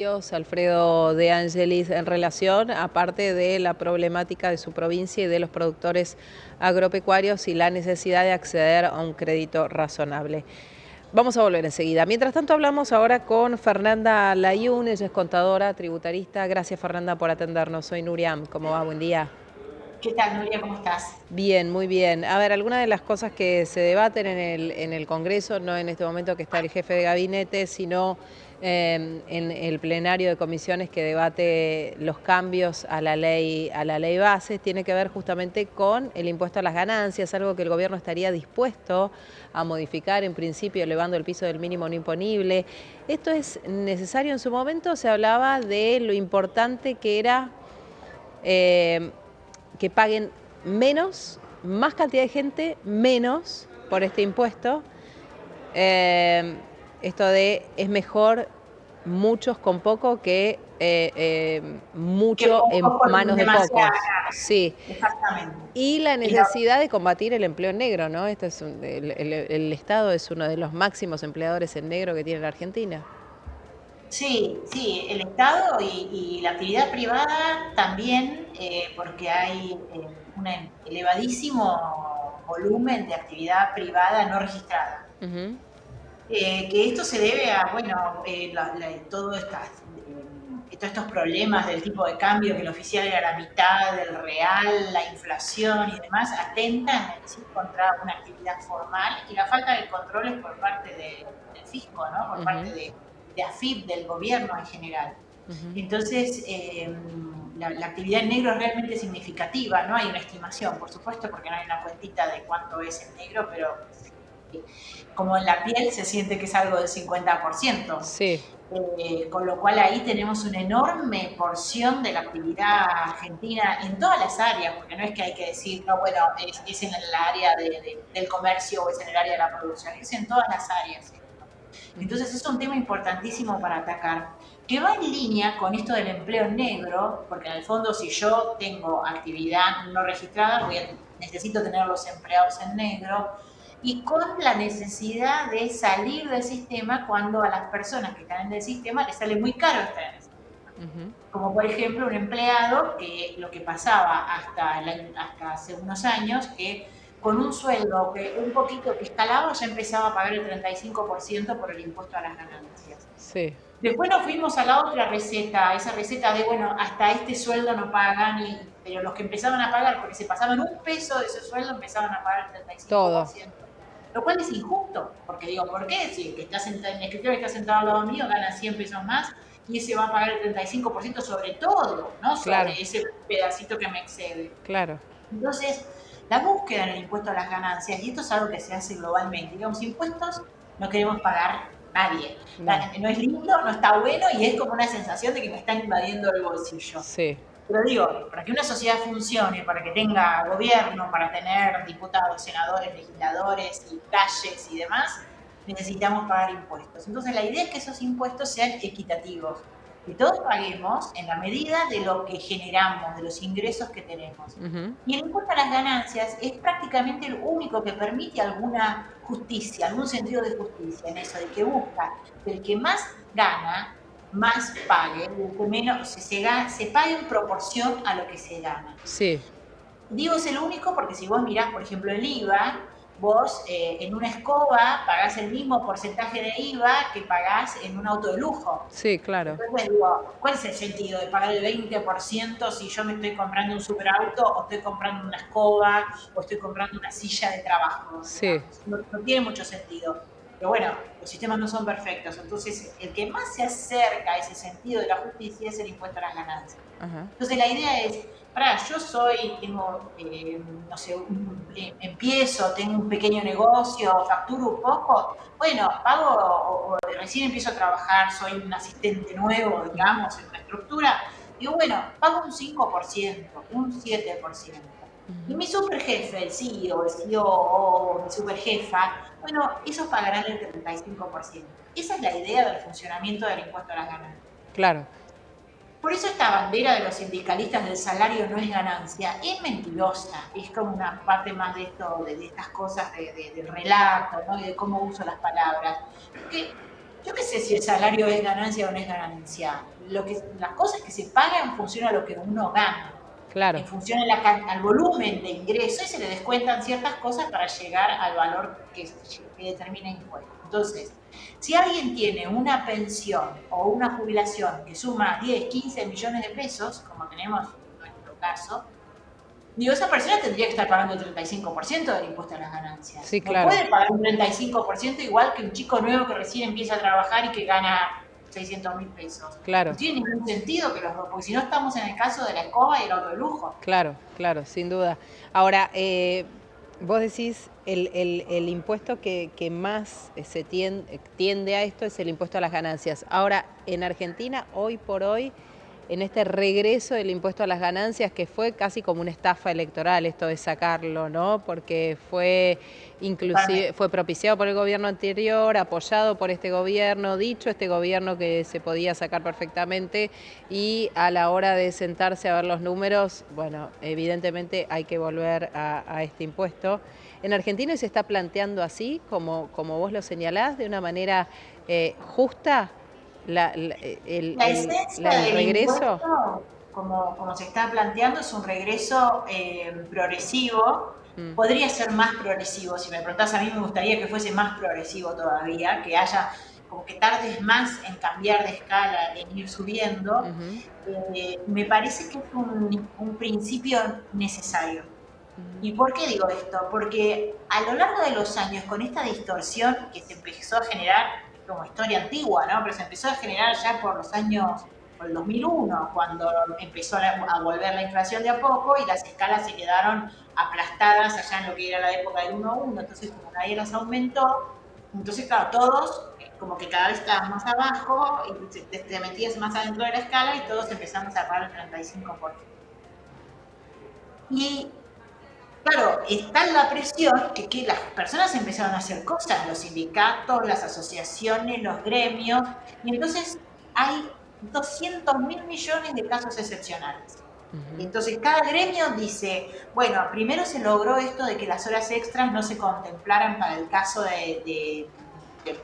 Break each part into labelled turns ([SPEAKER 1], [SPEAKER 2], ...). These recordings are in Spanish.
[SPEAKER 1] Alfredo De Angelis, en relación, aparte de la problemática de su provincia y de los productores agropecuarios y la necesidad de acceder a un crédito razonable. Vamos a volver enseguida. Mientras tanto, hablamos ahora con Fernanda Layún, ella es contadora, tributarista. Gracias, Fernanda, por atendernos. Soy Nuriam. ¿Cómo va? Buen día.
[SPEAKER 2] ¿Qué tal, Nuria? ¿Cómo estás?
[SPEAKER 1] Bien, muy bien. A ver, algunas de las cosas que se debaten en el Congreso, no en este momento que está el jefe de gabinete, sino en el plenario de comisiones que debate los cambios a la ley base, tiene que ver justamente con el impuesto a las ganancias, algo que el gobierno estaría dispuesto a modificar, en principio elevando el piso del mínimo no imponible. ¿Esto es necesario? En su momento se hablaba de lo importante que era que paguen menos, más cantidad de gente, menos por este impuesto. Esto de es mejor muchos con poco que
[SPEAKER 2] Que
[SPEAKER 1] mucho en
[SPEAKER 2] poco con
[SPEAKER 1] manos de
[SPEAKER 2] demasiada
[SPEAKER 1] pocos. Sí.
[SPEAKER 2] carga. Exactamente.
[SPEAKER 1] Y la
[SPEAKER 2] Y la-
[SPEAKER 1] necesidad de combatir el empleo en negro, ¿no? Este es el Estado es uno de los máximos empleadores en negro que tiene la Argentina.
[SPEAKER 2] sí, sí, el Estado y la actividad privada también, porque hay un elevadísimo volumen de actividad privada no registrada.
[SPEAKER 1] Ujú.
[SPEAKER 2] Que esto se debe a, bueno, todos estos problemas del tipo de cambio, que el oficial era la mitad del real, la inflación y demás, atentan en sí contra una actividad formal y la falta de controles por parte del fisco, ¿no? Por parte
[SPEAKER 1] Ujú.
[SPEAKER 2] de AFIP, del gobierno en general.
[SPEAKER 1] Ujú.
[SPEAKER 2] Entonces, la actividad en negro es realmente significativa, no hay una estimación, por supuesto, porque no hay una cuentita de cuánto es en negro, pero como en la piel se siente que es algo del 50%.
[SPEAKER 1] Sí.
[SPEAKER 2] Con lo cual ahí tenemos una enorme porción de la actividad argentina en todas las áreas, porque no es que hay que decir, no, bueno, es en el área del comercio o es en el área de la producción, es en todas las áreas esto.
[SPEAKER 1] Ujú.
[SPEAKER 2] Entonces es un tema importantísimo para atacar, que va en línea con esto del empleo negro, porque en el fondo si yo tengo actividad no registrada, necesito tener los empleados en negro, y con la necesidad de salir del sistema cuando a las personas que están en el sistema les sale muy caro estar en el sistema.
[SPEAKER 1] Ujú.
[SPEAKER 2] Como por ejemplo un empleado que lo que pasaba hasta hace unos años, que con un sueldo que un poquito que escalaba ya empezaba a pagar el 35% por el impuesto a las ganancias.
[SPEAKER 1] Sí.
[SPEAKER 2] Después nos fuimos a la otra receta, esa receta de, bueno, hasta este sueldo no pagan, pero los que empezaban a pagar, porque se pasaban un peso de ese sueldo, empezaban a pagar el
[SPEAKER 1] Todo.
[SPEAKER 2] 35%. Lo cual es injusto, porque digo, ¿por qué? Si el que está sentado, el escritorio que está sentado al lado mío gana 100 pesos más y ese va a pagar el 35% sobre todo, no
[SPEAKER 1] Claro.
[SPEAKER 2] sobre ese pedacito que me excede.
[SPEAKER 1] Claro.
[SPEAKER 2] Entonces, la búsqueda en el impuesto a las ganancias, y esto es algo que se hace globalmente, digamos, impuestos no queremos pagar nadie.
[SPEAKER 1] No.
[SPEAKER 2] No es lindo, no está bueno y es como una sensación de que me están invadiendo el bolsillo.
[SPEAKER 1] Sí.
[SPEAKER 2] Pero digo, para que una sociedad funcione, para que tenga gobierno, para tener diputados, senadores, legisladores y calles y demás, necesitamos pagar impuestos. Entonces la idea es que esos impuestos sean equitativos, que todos paguemos en la medida de lo que generamos, de los ingresos que tenemos.
[SPEAKER 1] Ujú.
[SPEAKER 2] Y el impuesto a las ganancias es prácticamente el único que permite alguna justicia, algún sentido de justicia en eso, de que busca que el que más gana más pague, el que menos se pague en proporción a lo que se gana.
[SPEAKER 1] Sí.
[SPEAKER 2] Digo es el único porque si vos mirás, por ejemplo, el IVA, vos en una escoba pagás el mismo porcentaje de IVA que pagás en un auto de lujo.
[SPEAKER 1] Sí, claro.
[SPEAKER 2] Entonces digo, ¿cuál es el sentido de pagar el 20% si yo me estoy comprando un superauto o estoy comprando una escoba o estoy comprando una silla de trabajo,
[SPEAKER 1] Sí.
[SPEAKER 2] digamos? No, no tiene mucho sentido. Pero bueno, los sistemas no son perfectos. Entonces, el que más se acerca a ese sentido de la justicia es el impuesto a las ganancias.
[SPEAKER 1] Ajá.
[SPEAKER 2] Entonces, la idea es, para, tengo, no sé, empiezo, tengo un pequeño negocio, facturo un poco, bueno, pago o recién empiezo a trabajar, soy un asistente nuevo, digamos, en una estructura, digo, bueno, pago un 5%, un 7%. Y
[SPEAKER 1] Ujú.
[SPEAKER 2] mi superjefe, el CEO, el CEO, mi superjefa, bueno, esos pagarán el 35%. Esa es la idea del funcionamiento del impuesto a las ganancias.
[SPEAKER 1] Claro.
[SPEAKER 2] Por eso esta bandera de los sindicalistas del salario no es ganancia, es mentirosa, es como una parte más de esto, de estas cosas del relato, ¿no? Y de cómo uso las palabras. Porque Yo qué sé si el salario es ganancia o no es ganancia. Las cosas que se pagan en función a lo que uno gana,
[SPEAKER 1] Claro,
[SPEAKER 2] en función al volumen de ingreso, y se le descuentan ciertas cosas para llegar al valor que determina impuesto. Entonces, si alguien tiene una pensión o una jubilación que suma 10, 15 millones de pesos, como tenemos en nuestro caso, digo, esa persona tendría que estar pagando el 35% del impuesto a las ganancias.
[SPEAKER 1] sí,
[SPEAKER 2] No
[SPEAKER 1] claro,
[SPEAKER 2] puede pagar un 35% igual que un chico nuevo que recién empieza a trabajar y que gana 600.000 pesos. No
[SPEAKER 1] claro.
[SPEAKER 2] tiene ningún sentido que los dos, porque si no estamos en el caso de la escoba y el auto de lujo.
[SPEAKER 1] Claro, claro, sin duda. Ahora, vos decís, el impuesto que más tiende a esto es el impuesto a las ganancias. Ahora, en Argentina, hoy por hoy, en este regreso del impuesto a las ganancias, que fue casi como una estafa electoral esto de sacarlo, ¿no? Porque fue inclusive,
[SPEAKER 2] Totalmente.
[SPEAKER 1] fue propiciado por el gobierno anterior, apoyado por este gobierno, dicho este gobierno que se podía sacar perfectamente, y a la hora de sentarse a ver los números, bueno, evidentemente hay que volver a este impuesto. En Argentina se está planteando así, como vos lo señalás, de una manera justa
[SPEAKER 2] La esencia
[SPEAKER 1] el
[SPEAKER 2] del
[SPEAKER 1] regreso.
[SPEAKER 2] impuesto, como se está planteando, es un regreso progresivo.
[SPEAKER 1] Mm,
[SPEAKER 2] Podría ser más progresivo. Si me preguntás, a mí me gustaría que fuese más progresivo todavía, que haya como que tardes más en cambiar de escala, en ir subiendo.
[SPEAKER 1] ujú,
[SPEAKER 2] Me parece que es un principio necesario. ¿Y por qué digo esto? Porque a lo largo de los años, con esta distorsión que se empezó a generar, como historia antigua, ¿no? Pero se empezó a generar ya por los años, por el 2001, cuando empezó a volver la inflación de a poco y las escalas se quedaron aplastadas allá en lo que era la época del 1-1, entonces como nadie las aumentó, entonces claro, todos como que cada vez estabas más abajo y te metías más adentro de la escala y todos empezamos a pagar el 35%. Y claro, está la presión que las personas empezaron a hacer cosas, los sindicatos, las asociaciones, los gremios, y entonces hay 200.000 millones de casos excepcionales.
[SPEAKER 1] ujú.
[SPEAKER 2] Entonces cada gremio dice, bueno, primero se logró esto de que las horas extras no se contemplaran para el caso del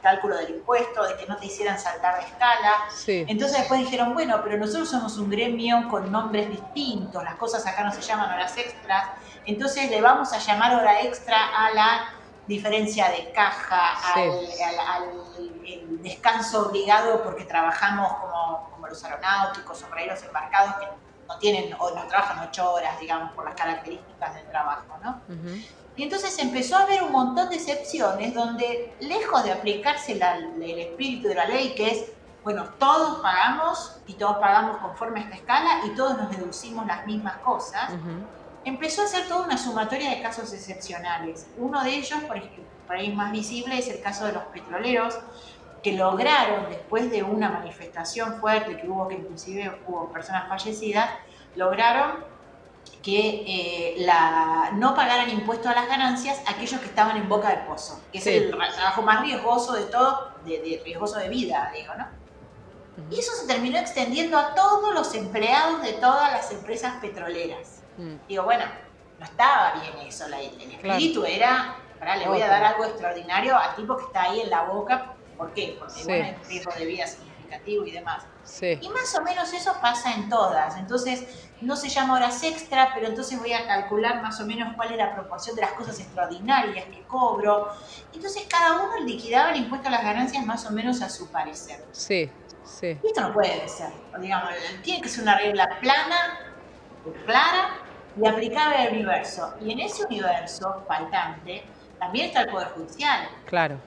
[SPEAKER 2] cálculo del impuesto, de que no te hicieran saltar de escala.
[SPEAKER 1] Sí,
[SPEAKER 2] Entonces después dijeron, bueno, pero nosotros somos un gremio con nombres distintos, las cosas acá no se llaman horas extras, entonces le vamos a llamar hora extra a la diferencia de caja,
[SPEAKER 1] sí,
[SPEAKER 2] el descanso obligado porque trabajamos como los aeronáuticos o por ahí los embarcados que no tienen o no trabajan 8 horas, digamos, por las características del trabajo, ¿no?
[SPEAKER 1] ujú,
[SPEAKER 2] Y entonces empezó a haber un montón de excepciones donde, lejos de aplicarse el espíritu de la ley, que es, bueno, todos pagamos y todos pagamos conforme a esta escala y todos nos deducimos las mismas cosas,
[SPEAKER 1] ujú.
[SPEAKER 2] empezó a ser toda una sumatoria de casos excepcionales. Uno de ellos, por ahí más visible, es el caso de los petroleros, que lograron, después de una manifestación fuerte que hubo, que inclusive hubo personas fallecidas, lograron que no pagaran impuesto a las ganancias aquellos que estaban en boca de pozo, que es
[SPEAKER 1] Sí,
[SPEAKER 2] el trabajo más riesgoso de todo, de riesgoso de vida, digo, ¿no? Y eso se terminó extendiendo a todos los empleados de todas las empresas petroleras.
[SPEAKER 1] mm,
[SPEAKER 2] Digo, bueno, no estaba bien eso, el
[SPEAKER 1] claro,
[SPEAKER 2] espíritu era, pará, le voy a dar
[SPEAKER 1] otro.
[SPEAKER 2] algo extraordinario al tipo que está ahí en la boca, ¿por qué? Porque, bueno,
[SPEAKER 1] Sí,
[SPEAKER 2] hay un riesgo de vida significativo y demás.
[SPEAKER 1] sí,
[SPEAKER 2] Y más o menos eso pasa en todas. Entonces, no se llama horas extra, pero entonces voy a calcular más o menos cuál es la proporción de las cosas extraordinarias que cobro. Entonces, cada uno liquidaba el impuesto a las ganancias más o menos a su parecer.
[SPEAKER 1] sí, sí,
[SPEAKER 2] Y esto no puede ser. Digamos, tiene que ser una regla plana, clara y aplicable al universo. Y en ese universo faltante también está el Poder Judicial,
[SPEAKER 1] claro,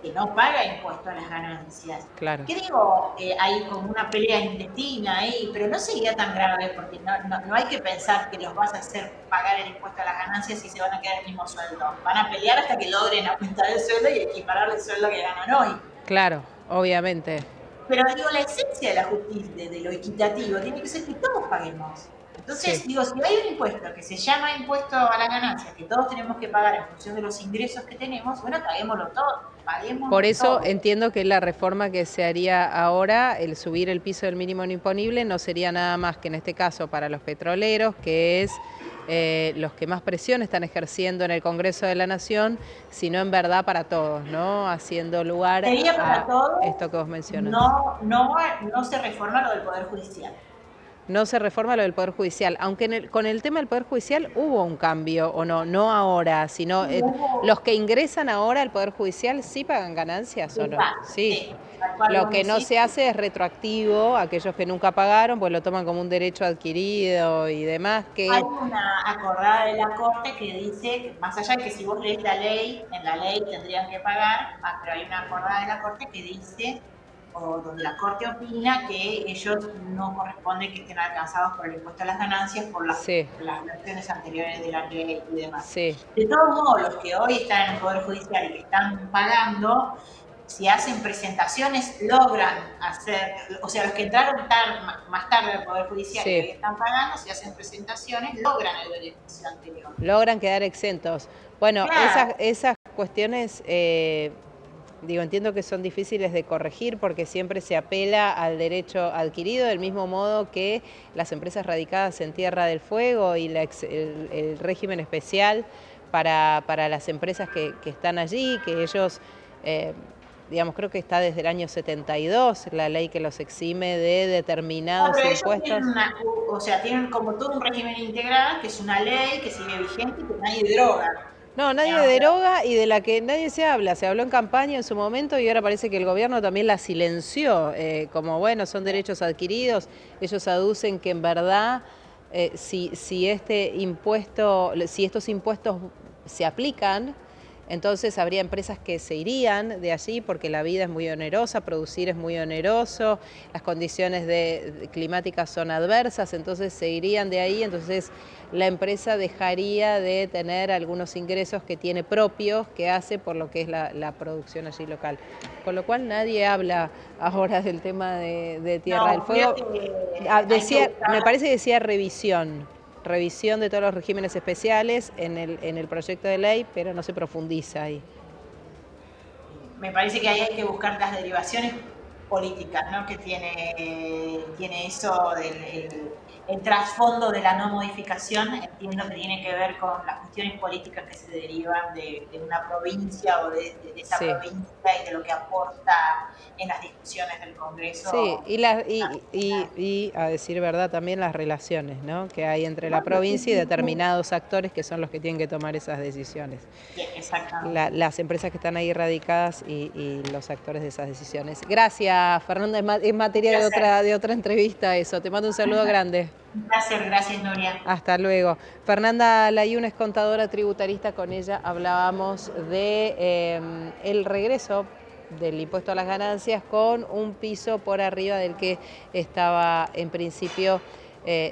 [SPEAKER 2] que no paga impuesto a las ganancias.
[SPEAKER 1] claro.
[SPEAKER 2] ¿Qué digo? Hay como una pelea intestina ahí, pero no sería tan grave porque no hay que pensar que los vas a hacer pagar el impuesto a las ganancias y se van a quedar el mismo sueldo. Van a pelear hasta que logren aumentar el sueldo y equiparar el sueldo que ganan hoy.
[SPEAKER 1] Claro, obviamente.
[SPEAKER 2] Pero digo, la esencia de la justicia, de lo equitativo, tiene que ser que todos paguemos. Entonces,
[SPEAKER 1] Sí.
[SPEAKER 2] digo, si hay un impuesto que se llama impuesto a la ganancia, que todos tenemos que pagar en función de los ingresos que tenemos, bueno,
[SPEAKER 1] Por
[SPEAKER 2] paguémoslo
[SPEAKER 1] eso
[SPEAKER 2] todo.
[SPEAKER 1] entiendo que la reforma que se haría ahora, el subir el piso del mínimo no imponible, no sería nada más que en este caso para los petroleros, que es los que más presión están ejerciendo en el Congreso de la Nación, sino en verdad para todos, ¿no? Haciendo lugar
[SPEAKER 2] Sería para
[SPEAKER 1] a
[SPEAKER 2] todos,
[SPEAKER 1] esto que vos mencionas.
[SPEAKER 2] no se reforma lo del Poder Judicial.
[SPEAKER 1] No se reforma lo del Poder Judicial, aunque con el tema del Poder Judicial hubo un cambio, o no, no ahora, sino los
[SPEAKER 2] Hubo,
[SPEAKER 1] que ingresan ahora al Poder Judicial sí pagan ganancias o no. Sí.
[SPEAKER 2] sí, tal cual
[SPEAKER 1] Lo
[SPEAKER 2] vos
[SPEAKER 1] que no
[SPEAKER 2] decís.
[SPEAKER 1] se hace es retroactivo, aquellos que nunca pagaron, pues lo toman como un derecho adquirido y demás,
[SPEAKER 2] Hay
[SPEAKER 1] que
[SPEAKER 2] una acordada de la Corte que dice, que más allá de que si vos lees la ley, en la ley tendrían que pagar, pero hay una acordada de la Corte que dice, o donde la Corte opina que ellos no corresponde que estén alcanzados por el impuesto a las ganancias por
[SPEAKER 1] sí,
[SPEAKER 2] las versiones anteriores de la ley y demás.
[SPEAKER 1] sí,
[SPEAKER 2] De todos modos, los que hoy están en el Poder Judicial y que están pagando, si hacen presentaciones, logran hacer, o sea, los que entraron más tarde al Poder Judicial y
[SPEAKER 1] sí,
[SPEAKER 2] hoy están pagando, si hacen presentaciones, logran el beneficio anterior.
[SPEAKER 1] logran quedar exentos. Bueno,
[SPEAKER 2] Claro,
[SPEAKER 1] esas cuestiones, digo, entiendo que son difíciles de corregir porque siempre se apela al derecho adquirido, del mismo modo que las empresas radicadas en Tierra del Fuego y el régimen especial para las empresas que están allí, que ellos, eh, digamos, creo que está desde el año 72 la ley que los exime de
[SPEAKER 2] no,
[SPEAKER 1] determinados
[SPEAKER 2] pero ellos tienen
[SPEAKER 1] impuestos.
[SPEAKER 2] o sea, tienen como todo un régimen integral, que es una ley que sigue vigente y que nadie deroga.
[SPEAKER 1] No, nadie
[SPEAKER 2] Digamos,
[SPEAKER 1] deroga y de la que nadie se habla. Se habló en campaña en su momento y ahora parece que el gobierno también la silenció. Como bueno, son derechos adquiridos. Ellos aducen que en verdad, si estos impuestos se aplican, entonces habría empresas que se irían de allí porque la vida es muy onerosa, producir es muy oneroso, las condiciones climáticas son adversas, entonces se irían de ahí, entonces la empresa dejaría de tener algunos ingresos que tiene propios, que hace por lo que es la producción allí local. Con lo cual nadie habla ahora del tema de Tierra del
[SPEAKER 2] no, creo
[SPEAKER 1] Fuego.
[SPEAKER 2] que hay que
[SPEAKER 1] Me
[SPEAKER 2] buscar.
[SPEAKER 1] parece que decía revisión de todos los regímenes especiales en el proyecto de ley, pero no se profundiza ahí.
[SPEAKER 2] Me parece que ahí hay que buscar las derivaciones políticas, ¿no? Que tiene eso del el trasfondo de la no modificación. Entiendo que tiene que ver con las cuestiones políticas que se derivan de una provincia o de esa
[SPEAKER 1] Sí.
[SPEAKER 2] provincia y de lo que aporta en las discusiones del
[SPEAKER 1] Sí,
[SPEAKER 2] Congreso.
[SPEAKER 1] y a decir verdad también las relaciones, ¿no?, que hay entre la provincia y determinados actores que son los que tienen que tomar esas decisiones.
[SPEAKER 2] Exactamente.
[SPEAKER 1] Las empresas que están ahí radicadas y los actores de esas decisiones. Gracias, Fernanda, es materia de otra entrevista eso. Te mando un saludo grande.
[SPEAKER 2] Un placer, gracias Nuria.
[SPEAKER 1] Hasta luego. Fernanda Layún es contadora tributarista, con ella hablábamos de el regreso del impuesto a las ganancias con un piso por arriba del que estaba en principio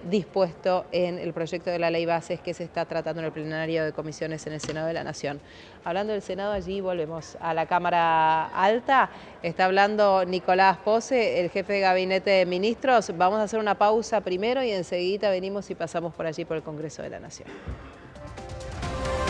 [SPEAKER 1] dispuesto en el proyecto de la ley bases que se está tratando en el plenario de comisiones en el Senado de la Nación. Hablando del Senado, allí volvemos a la Cámara Alta. Está hablando Nicolás Pose, el jefe de gabinete de ministros. Vamos a hacer una pausa primero y enseguida venimos y pasamos por allí por el Congreso de la Nación.